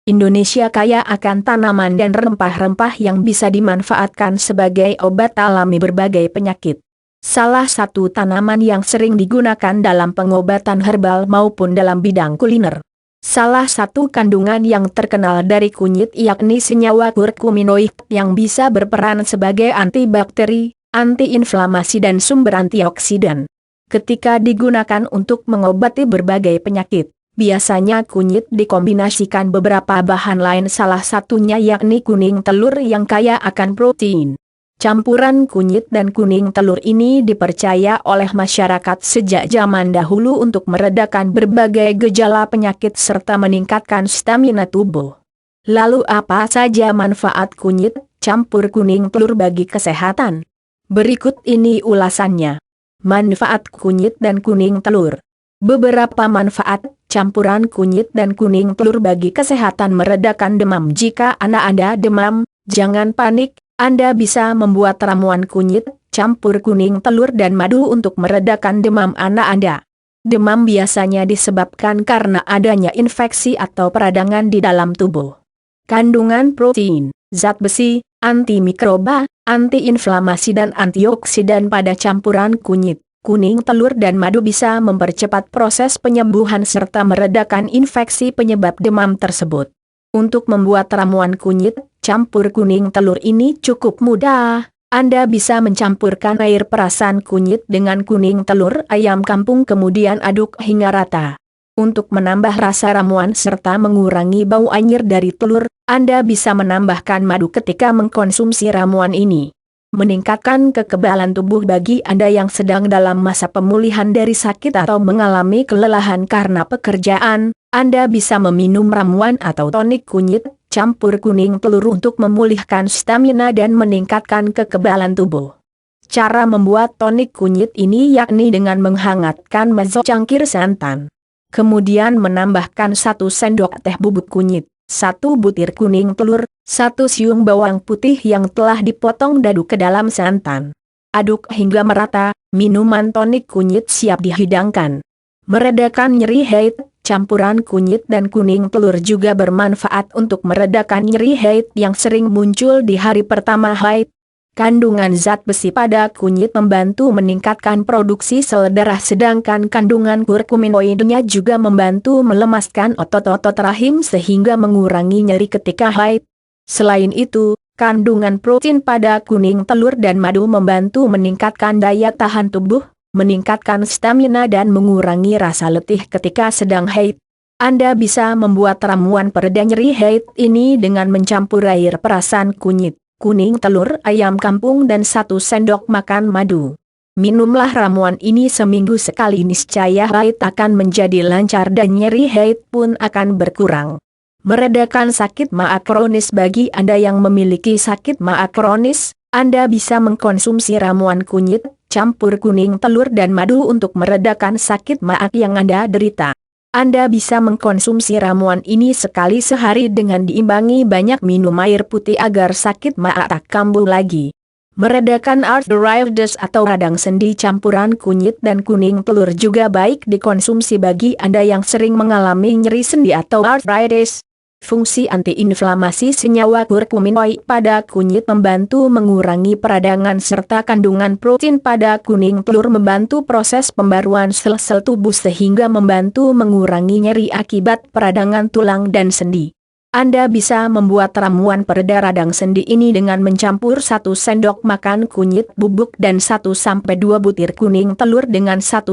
Indonesia kaya akan tanaman dan rempah-rempah yang bisa dimanfaatkan sebagai obat alami berbagai penyakit. Salah satu tanaman yang sering digunakan dalam pengobatan herbal maupun dalam bidang kuliner. Salah satu kandungan yang terkenal dari kunyit yakni senyawa kurkuminoid yang bisa berperan sebagai antibakteri, antiinflamasi dan sumber antioksidan. Ketika digunakan untuk mengobati berbagai penyakit, biasanya kunyit dikombinasikan beberapa bahan lain, salah satunya yakni kuning telur yang kaya akan protein. Campuran kunyit dan kuning telur ini dipercaya oleh masyarakat sejak zaman dahulu untuk meredakan berbagai gejala penyakit serta meningkatkan stamina tubuh. Lalu apa saja manfaat kunyit campur kuning telur bagi kesehatan? Berikut ini ulasannya. Manfaat kunyit dan kuning telur. Beberapa manfaat campuran kunyit dan kuning telur bagi kesehatan: meredakan demam. Jika Anda demam, jangan panik. Anda bisa membuat ramuan kunyit, campur kuning telur dan madu untuk meredakan demam Anda. Demam biasanya disebabkan karena adanya infeksi atau peradangan di dalam tubuh. Kandungan protein, zat besi, antimikroba, antiinflamasi dan antioksidan pada campuran kunyit, kuning telur dan madu bisa mempercepat proses penyembuhan serta meredakan infeksi penyebab demam tersebut. Untuk membuat ramuan kunyit campur kuning telur ini cukup mudah. Anda bisa mencampurkan air perasan kunyit dengan kuning telur ayam kampung kemudian aduk hingga rata. Untuk menambah rasa ramuan serta mengurangi bau anyir dari telur, Anda bisa menambahkan madu ketika mengkonsumsi ramuan ini. Meningkatkan kekebalan tubuh. Bagi Anda yang sedang dalam masa pemulihan dari sakit atau mengalami kelelahan karena pekerjaan, Anda bisa meminum ramuan atau tonik kunyit campur kuning telur untuk memulihkan stamina dan meningkatkan kekebalan tubuh. Cara membuat tonik kunyit ini yakni dengan menghangatkan secangkir santan. Kemudian menambahkan 1 sendok teh bubuk kunyit, 1 butir kuning telur, 1 siung bawang putih yang telah dipotong aduk ke dalam santan. Aduk hingga merata, minuman tonik kunyit siap dihidangkan. Meredakan nyeri haid, campuran kunyit dan kuning telur juga bermanfaat untuk meredakan nyeri haid yang sering muncul di hari pertama haid. Kandungan zat besi pada kunyit membantu meningkatkan produksi sel darah, sedangkan kandungan kurkuminoidnya juga membantu melemaskan otot-otot rahim sehingga mengurangi nyeri ketika haid. Selain itu, kandungan protein pada kuning telur dan madu membantu meningkatkan daya tahan tubuh, meningkatkan stamina dan mengurangi rasa letih ketika sedang haid. Anda bisa membuat ramuan pereda nyeri haid ini dengan mencampur air perasan kunyit, kuning telur ayam kampung dan 1 sendok makan madu. Minumlah ramuan ini seminggu sekali, niscaya haid akan menjadi lancar dan nyeri haid pun akan berkurang. Meredakan sakit maag kronis. Bagi Anda yang memiliki sakit maag kronis, Anda bisa mengkonsumsi ramuan kunyit campur kuning telur dan madu untuk meredakan sakit maag yang Anda derita. Anda bisa mengkonsumsi ramuan ini sekali sehari dengan diimbangi banyak minum air putih agar sakit maag tak kambuh lagi. Meredakan arthritis atau radang sendi, campuran kunyit dan kuning telur juga baik dikonsumsi bagi Anda yang sering mengalami nyeri sendi atau arthritis. Fungsi antiinflamasi senyawa kurkuminoid pada kunyit membantu mengurangi peradangan serta kandungan protein pada kuning telur membantu proses pembaruan sel-sel tubuh sehingga membantu mengurangi nyeri akibat peradangan tulang dan sendi. Anda bisa membuat ramuan pereda radang sendi ini dengan mencampur 1 sendok makan kunyit bubuk dan 1-2 butir kuning telur dengan 1-2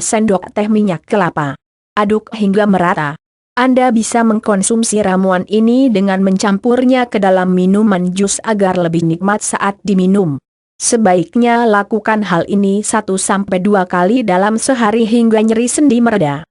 sendok teh minyak kelapa. Aduk hingga merata. Anda bisa mengkonsumsi ramuan ini dengan mencampurnya ke dalam minuman jus agar lebih nikmat saat diminum. Sebaiknya lakukan hal ini 1-2 kali dalam sehari hingga nyeri sendi mereda.